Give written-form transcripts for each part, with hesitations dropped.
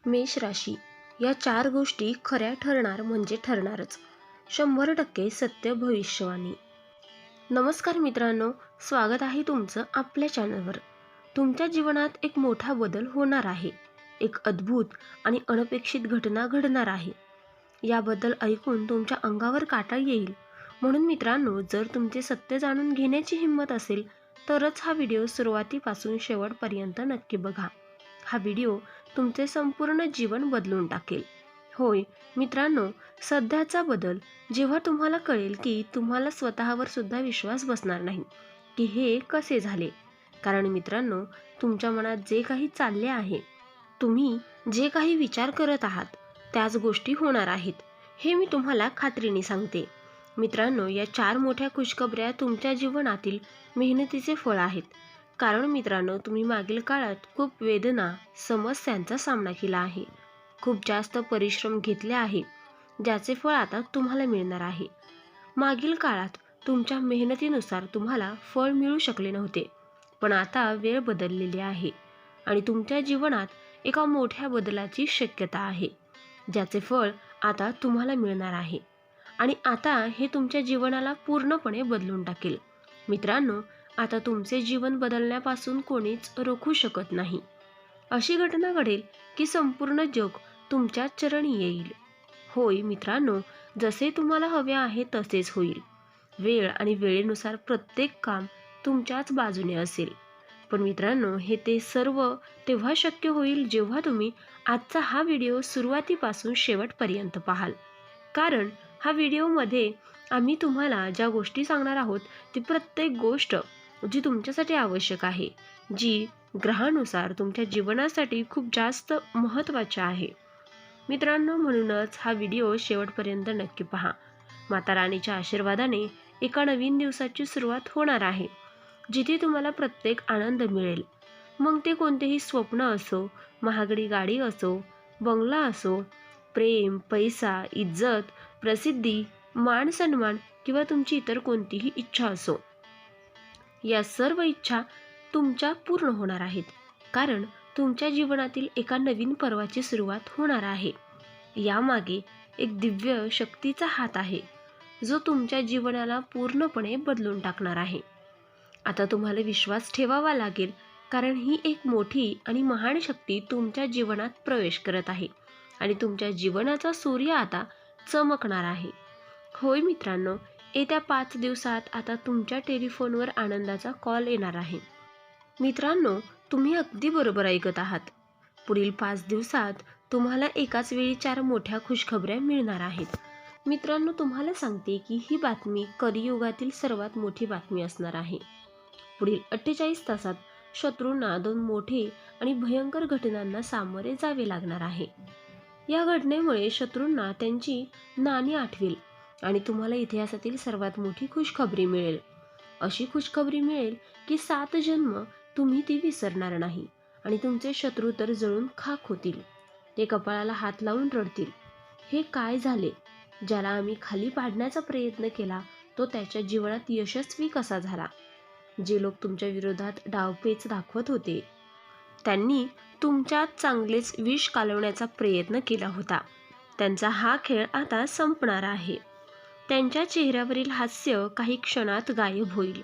मेष राशी या 4 गोष्टी खऱ्या ठरणार म्हणजे ठरणारच. 100% सत्य भविष्यवाणी. नमस्कार मित्रांनो, स्वागत आहे तुमचं आपल्या चॅनलवर. तुमच्या जीवनात एक मोठा बदल होणार आहे. एक अद्भुत आणि अनपेक्षित घटना घडणार आहे. याबद्दल ऐकून तुमच्या अंगावर काटा येईल. म्हणून मित्रांनो, जर तुमचे सत्य जाणून घेण्याची हिंमत असेल तरच हा व्हिडिओ सुरुवातीपासून शेवटपर्यंत नक्की बघा. हा व्हिडिओ तुमचे संपूर्ण जीवन बदलून टाकेल. होय मित्रांनो, सध्याचा बदल जेव्हा तुम्हाला कळेल की तुम्हाला स्वतःवर सुद्धा विश्वास बसणार नाही की हे कसे झाले. कारण मित्रांनो, तुमच्या मनात जे काही चालले आहे, तुम्ही जे काही विचार करत आहात त्याच गोष्टी होणार आहेत, हे मी तुम्हाला खात्रीने सांगते. मित्रांनो, या 4 मोठ्या खुशखबऱ्या तुमच्या जीवनातील मेहनतीचे फळ आहेत. कारण मित्रांनो, तुम्ही मागील काळात खूप वेदना, समस्यांचा सामना केला आहे. खूप जास्त परिश्रम घेतले आहे, ज्याचे फळ आता तुम्हाला मिळणार आहे. मागील काळात तुमच्या मेहनतीनुसार तुम्हाला फळ मिळू शकले नव्हते, पण आता वेळ बदललेली आहे आणि तुमच्या जीवनात एका मोठ्या बदलाची शक्यता आहे, ज्याचे फळ आता तुम्हाला मिळणार आहे आणि आता हे तुमच्या जीवनाला पूर्णपणे बदलून टाकेल. मित्रांनो, आता तुमचे जीवन बदलण्यापासून कोणीच रोखू शकत नाही. अशी घटना घडेल की संपूर्ण जग तुमच्या चरणी येईल. होय मित्रांनो, जसे तुम्हाला हवे आहे तसेच होईल. वेळ आणि वेळेनुसार प्रत्येक काम तुमच्याच बाजूने असेल. पण मित्रांनो, ते सर्व तेव्हा शक्य होईल जेव्हा तुम्ही आजचा हा व्हिडिओ सुरुवातीपासून शेवटपर्यंत पाहाल. कारण हा व्हिडिओमध्ये आम्ही तुम्हाला ज्या गोष्टी सांगणार आहोत ती प्रत्येक गोष्ट जी तुमच्यासाठी आवश्यक आहे, जी ग्रहानुसार तुमच्या जीवनासाठी खूप जास्त महत्त्वाची आहे. मित्रांनो, म्हणूनच हा व्हिडिओ शेवटपर्यंत नक्की पहा. माता राणीच्या आशीर्वादाने एका नवीन दिवसाची सुरुवात होणार आहे, जिथे तुम्हाला प्रत्येक आनंद मिळेल. मग ते कोणतेही स्वप्न असो, महागडी गाडी असो, बंगला असो, प्रेम, पैसा, इज्जत, प्रसिद्धी, मान सन्मान किंवा तुमची इतर कोणतीही इच्छा असो, या सर्व इच्छा तुमच्या पूर्ण होणार आहेत. कारण तुमच्या जीवनातील एका नवीन पर्वाची सुरुवात होणार आहे. यामागे एक दिव्य शक्तीचा हात आहे, जो तुमच्या जीवनाला पूर्णपणे बदलून टाकणार आहे. आता तुम्हाला विश्वास ठेवावा लागेल, कारण ही एक मोठी आणि महान शक्ती तुमच्या जीवनात प्रवेश करत आहे आणि तुमच्या जीवनाचा सूर्य आता चमकणार आहे. होय मित्रांनो, येत्या 5 दिवसात आता तुमच्या टेलिफोनवर आनंदाचा कॉल येणार आहे. मित्रांनो, तुम्ही अगदी बरोबर ऐकत आहात. पुढील 5 दिवसात तुम्हाला एकाच वेळी 4 मोठ्या खुशखबऱ्या मिळणार आहेत. मित्रांनो, तुम्हाला सांगते की ही बातमी कलियुगातील सर्वात मोठी बातमी असणार आहे. पुढील 48 तासात शत्रूंना 2 मोठे आणि भयंकर घटनांना सामोरे जावे लागणार आहे. या घटनेमुळे शत्रूंना त्यांची नाणी आठवेल आणि तुम्हाला इतिहासातील सर्वात मोठी खुशखबरी मिळेल. अशी खुशखबरी मिळेल की 7 जन्म तुम्ही ती विसरणार नाही आणि तुमचे शत्रू तर जळून खाक होतील. ते कपाळाला हात लावून रडतील. हे काय झाले? ज्याला आम्ही खाली पाडण्याचा प्रयत्न केला तो त्याच्या जीवनात यशस्वी कसा झाला? जे लोक तुमच्या विरोधात डावपेच दाखवत होते, त्यांनी तुमच्यात चांगलेच विष कालवण्याचा प्रयत्न केला होता. त्यांचा हा खेळ आता संपणार आहे. त्यांच्या चेहऱ्यावरील हास्य काही क्षणात गायब होईल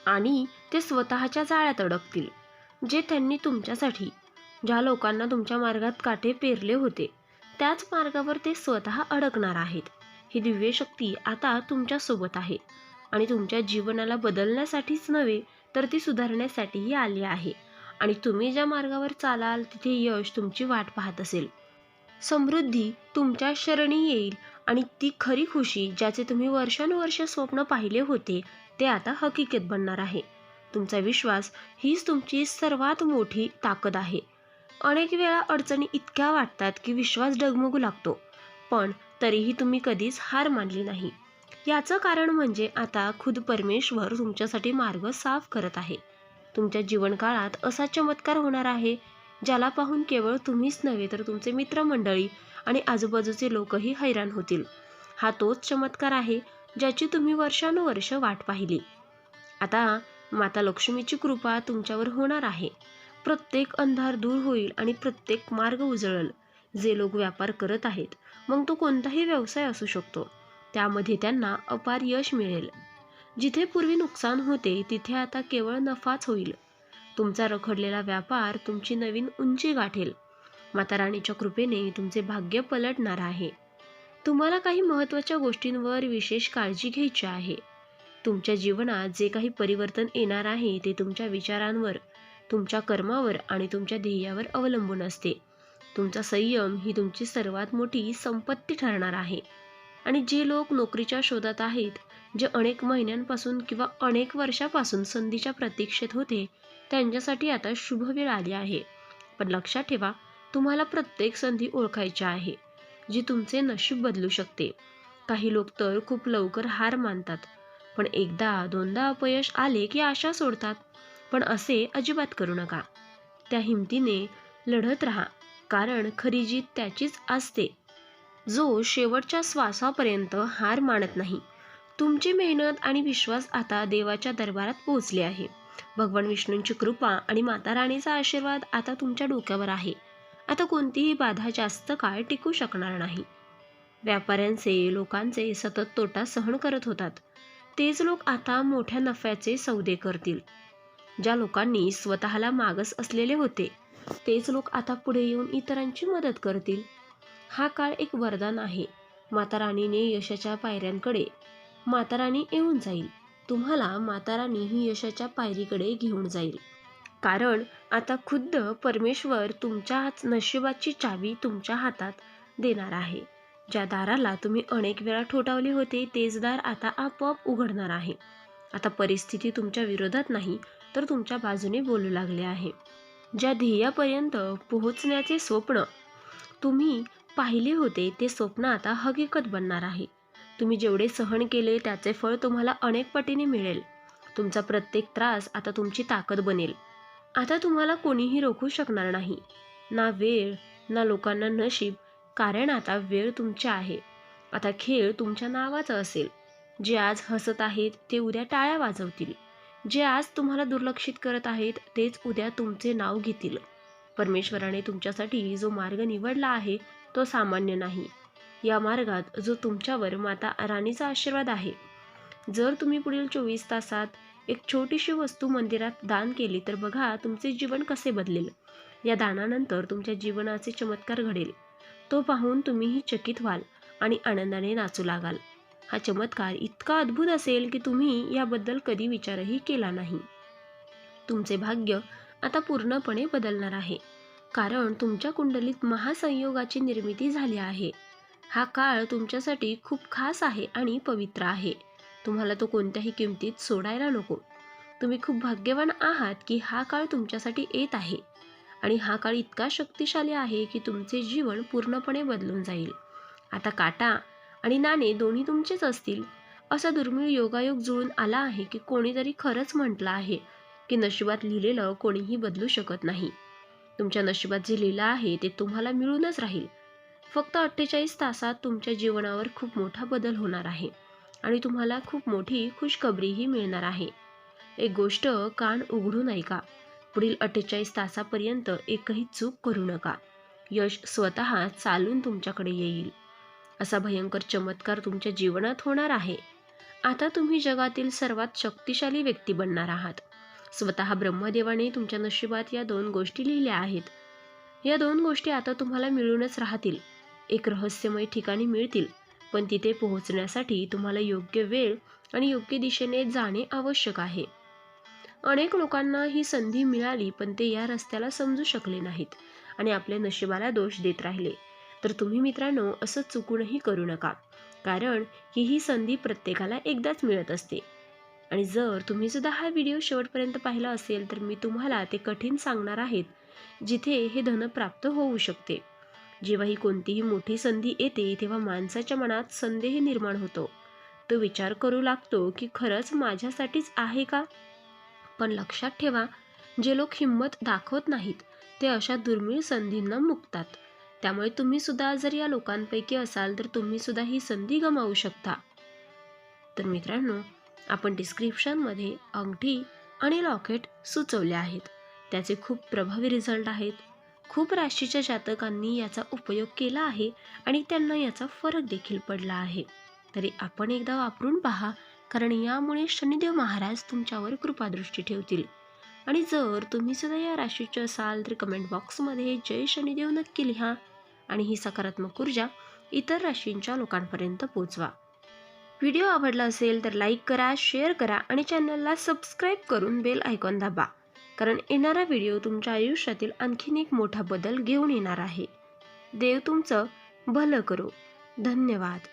आणि ते स्वतःच्या जाळ्यात अडकतील. जे त्यांनी तुमच्यासाठी, ज्या लोकांना तुमच्या मार्गात काटे पेरले होते, त्याच मार्गावर ते स्वतः अडकणार आहेत. ही दिव्य शक्ती आता तुमच्यासोबत आहे आणि तुमच्या जीवनाला बदलण्यासाठीच नव्हे तर ती सुधारण्यासाठीही आली आहे. आणि तुम्ही ज्या मार्गावर चालाल तिथे यश तुमची वाट पाहत असेल. समृद्धी तुमच्या शरणी येईल आणि ती खरी खुशी, ज्याचे तुम्ही वर्षानुवर्ष स्वप्न पाहिले होते, ते आता हकीकत बनणार आहे. तुमचा विश्वास हीच तुमची सर्वात मोठी ताकद आहे. अनेक वेळा अडचणी इतक्या वाटतात की विश्वास डगमगू लागतो, पण तरीही तुम्ही कधीच हार मानली नाही. याचं कारण म्हणजे आता खुद परमेश्वर तुमच्यासाठी मार्ग साफ करत आहे. तुमच्या जीवनकाळात असा चमत्कार होणार आहे, ज्याला पाहून केवळ तुम्हीच नव्हे तर तुमचे मित्रमंडळी आणि आजूबाजूचे लोकही हैराण होतील. हा तोच चमत्कार आहे ज्याची तुम्ही वर्षानुवर्ष वाट पाहिली. आता माता लक्ष्मीची कृपा तुमच्यावर होणार आहे. प्रत्येक अंधार दूर होईल आणि प्रत्येक मार्ग उजळल. जे लोक व्यापार करत आहेत, मग तो कोणताही व्यवसाय असू शकतो, त्यामध्ये त्यांना अपार यश मिळेल. जिथे पूर्वी नुकसान होते तिथे आता केवळ नफाच होईल. तुमचा रखडलेला व्यापार तुमची नवीन उंची गाठेल. माता राणीच्या कृपेने तुमचे भाग्य पलटणार आहे. तुम्हाला काही महत्त्वाच्या गोष्टींवर विशेष काळजी घ्यायची आहे. तुमच्या जीवनात जे काही परिवर्तन येणार आहे ते तुमच्या विचारांवर, तुमच्या कर्मावर आणि तुमच्या ध्येयावर अवलंबून असते. तुमचा संयम ही तुमची सर्वात मोठी संपत्ती ठरणार आहे. आणि जे लोक नोकरीच्या शोधात आहेत, जे अनेक महिन्यांपासून किंवा अनेक वर्षापासून संधीच्या प्रतीक्षेत होते, त्यांच्यासाठी आता शुभ वेळ आली आहे. पण लक्षात ठेवा, तुम्हाला प्रत्येक संधी ओळखायची आहे, जी तुमचे नशीब बदलू शकते. काही लोक तर खूप लवकर हार मानतात, पण एकदा दोनदा अपयश आले की आशा सोडतात. पण असे अजिबात करू नका. त्या हिमतीने लढत राहा, कारण खरी जीत त्याचीच असते जो शेवटच्या श्वासापर्यंत हार मानत नाही. तुमची मेहनत आणि विश्वास आता देवाच्या दरबारात पोहोचले आहे. भगवान विष्णूंची कृपा आणि माता राणीचा आशीर्वाद आता तुमच्या डोक्यावर आहे. आता कोणतीही बाधा जास्त काळ टिकू शकणार नाही. व्यापाऱ्यांचे लोकांचे सतत तोटा सहन करत होतात, तेच लोक आता मोठ्या नफ्याचे सौदे करतील. ज्या लोकांनी स्वतःला मागास असलेले होते, तेच लोक आता पुढे येऊन इतरांची मदत करतील. हा काळ एक वरदान आहे. माता राणीने यशाच्या पायऱ्यांकडे माता राणी येऊन जाईल. तुम्हाला माता राणी ही यशाच्या पायरीकडे घेऊन जाईल. कारण आता खुद्द परमेश्वर तुमच्या नशिबाची चावी तुमच्या हातात देणार आहे. ज्या दाराला तुम्ही अनेक वेळा ठोठावले होते, तेच दार आता आपोआप उघडणार आहे. आता परिस्थिती तुमच्या विरोधात नाही, तर तुमच्या बाजूने बोलू लागले आहे. ज्या ध्येयापर्यंत पोहोचण्याचे स्वप्न तुम्ही पाहिले होते, ते स्वप्न आता हकीकत बनणार आहे. तुम्ही जेवढे सहन केले त्याचे फळ तुम्हाला अनेक पटीने मिळेल. तुमचा प्रत्येक त्रास आता तुमची ताकद बनेल. आता तुम्हाला कोणीही रोखू शकणार नाही, ना वेळ ना लोकांना नशीब, कारण आता वेळ तुमची आहे. आता खेळ तुमच्या नावाचा असेल. जे आज हसत आहेत ते उद्या टाळ्या वाजवतील. जे आज तुम्हाला दुर्लक्षित करत आहेत तेच उद्या तुमचे नाव घेतील. परमेश्वराने तुमच्यासाठी जो मार्ग निवडला आहे तो सामान्य नाही. या मार्गात जो तुमच्यावर माता राणीचा आशीर्वाद आहे. जर तुम्ही पुढील 24 तासात एक छोटीशी वस्तू मंदिरात दान केली तर बघा तुमचे जीवन कसे बदलेल. या दानानंतर तुमच्या जीवनाचे चमत्कार घडेल. तो पाहून तुम्हीही चकित व्हाल आणि आनंदाने नाचू लागाल. हा चमत्कार इतका अद्भुत असेल की तुम्ही याबद्दल कधी विचारही केला नाही. तुमचे भाग्य आता पूर्णपणे बदलणार आहे, कारण तुमच्या कुंडलीत महासंयोगाची निर्मिती झाली आहे. हा काळ तुमच्यासाठी खूप खास आहे आणि पवित्र आहे. तुम्हाला तो कोणत्याही किमतीत सोडायला नको. तुम्ही खूप भाग्यवान आहात की हा काळ तुमच्यासाठी येत आहे. आणि हा काळ इतका शक्तिशाली आहे की तुमचे जीवन पूर्णपणे बदलून जाईल. आता काटा आणि नाणे दोन्ही तुमचेच असतील. असा दुर्मिळ योगायोग जुळून आला आहे की कोणीतरी खरंच म्हटलं आहे की नशिबात लिहिलेलं कोणीही बदलू शकत नाही. तुमच्या नशिबात जे लिहिलं आहे ते तुम्हाला मिळूनच राहील. फक्त 48 तासात तुमच्या जीवनावर खूप मोठा बदल होणार आहे आणि तुम्हाला खूप मोठी खुशखबरीही मिळणार आहे. एक गोष्ट कान उघडून ऐका. पुढील 48 तासापर्यंत एकही चूक करू नका. यश स्वतः चालून तुमच्याकडे येईल. असा भयंकर चमत्कार तुमच्या जीवनात होणार आहे. आता तुम्ही जगातील सर्वात शक्तिशाली व्यक्ती बनणार आहात. स्वतः ब्रह्मदेवाने तुमच्या नशिबात या 2 गोष्टी लिहिल्या आहेत. या 2 गोष्टी आता तुम्हाला मिळूनच राहतील. एक रहस्यमय ठिकाणी मिळतील, पण तिथे पोहोचण्यासाठी तुम्हाला योग्य वेळ आणि योग्य दिशेने जाणे आवश्यक आहे. अनेक लोकांना ही संधी मिळाली, पण ते या रस्त्याला समजू शकले नाहीत आणि आपल्या नशिबाला दोष देत राहिले. तर तुम्ही मित्रांनो असं चुकूनही करू नका, कारण ही संधी प्रत्येकाला एकदाच मिळत असते. आणि जर तुम्ही सुद्धा हा व्हिडिओ शेवटपर्यंत पाहिला असेल तर मी तुम्हाला ते कठीण सांगणार आहेत, जिथे हे धन प्राप्त होऊ शकते. जेव्हा ही कोणतीही मोठी संधी येते तेव्हा माणसाच्या मनात संदेह निर्माण होतो. तो विचार करू लागतो की खरंच माझ्यासाठीच आहे का? पण लक्षात ठेवा, जे लोक हिंमत दाखवत नाहीत ते अशा दुर्मिळ संधींना मुकतात. त्यामुळे तुम्ही सुद्धा जर या लोकांपैकी असाल तर तुम्ही सुद्धा ही संधी गमावू शकता. तर मित्रांनो, आपण डिस्क्रिप्शनमध्ये अंगठी आणि लॉकेट सुचवले आहेत. त्याचे खूप प्रभावी रिझल्ट आहेत. खूप राशीच्या जातकांनी याचा उपयोग केला आहे आणि त्यांना याचा फरक देखील पडला आहे. तरी आपण एकदा वापरून पहा, कारण यामुळे शनिदेव महाराज तुमच्यावर कृपादृष्टी ठेवतील. आणि जर तुम्ही सुद्धा या राशीचे असाल तर कमेंट बॉक्समध्ये जय शनिदेव नक्की लिहा आणि ही सकारात्मक ऊर्जा इतर राशींच्या लोकांपर्यंत पोहोचवा. व्हिडिओ आवडला असेल तर लाईक करा, शेअर करा आणि चॅनलला सबस्क्राईब करून बेल आयकॉन दाबा, कारण येणारा व्हिडिओ तुमच्या आयुष्यातील आणखीन एक मोठा बदल घेऊन येणार आहे. देव तुमचं भलं करो. धन्यवाद.